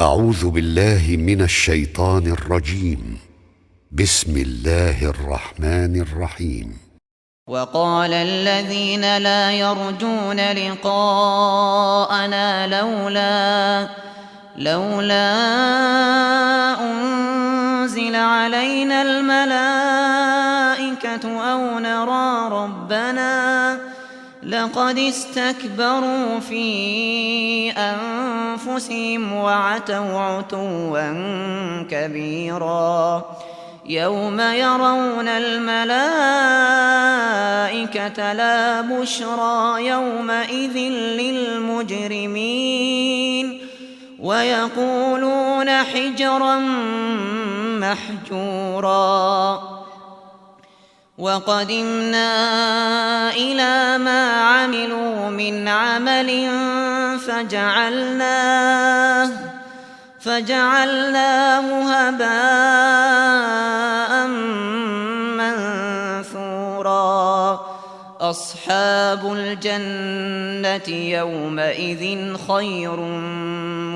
أعوذ بالله من الشيطان الرجيم. بسم الله الرحمن الرحيم. وقال الذين لا يرجون لقاءنا لولا أنزل علينا الملائكة أو نرى ربنا لقد استكبروا في أنفسهم وعتوا عتوا كبيرا يوم يرون الملائكة لا بشرى يومئذ للمجرمين ويقولون حجرا محجورا وقدمنا إلى ما عملوا من عمل فجعلناه هباء منثورا أصحاب الجنة يومئذ خير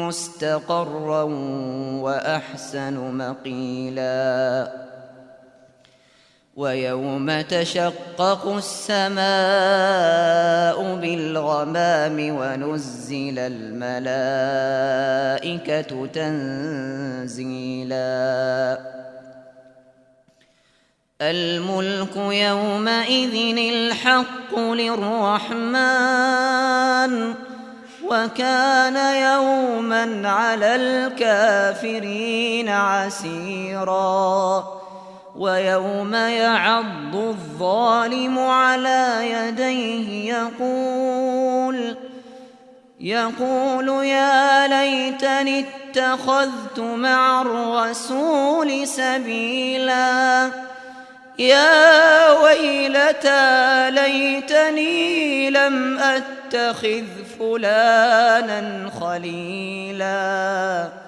مستقرا وأحسن مقيلا ويوم تشقق السماء بالغمام ونزل الملائكة تنزيلا الملك يومئذ الحق للرحمن وكان يوما على الكافرين عسيرا ويوم يعض الظالم على يديه يقول يا ليتني اتخذت مع الرسول سبيلا يا ويلتى ليتني لم أتخذ فلانا خليلا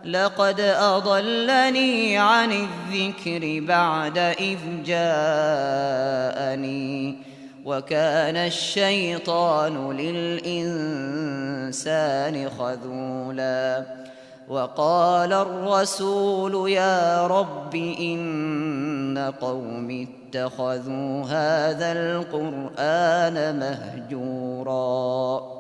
لقد أضلني عن الذكر بعد إذ جاءني وكان الشيطان للإنسان خذولا وقال الرسول يا رب إن قومي اتخذوا هذا القرآن مهجورا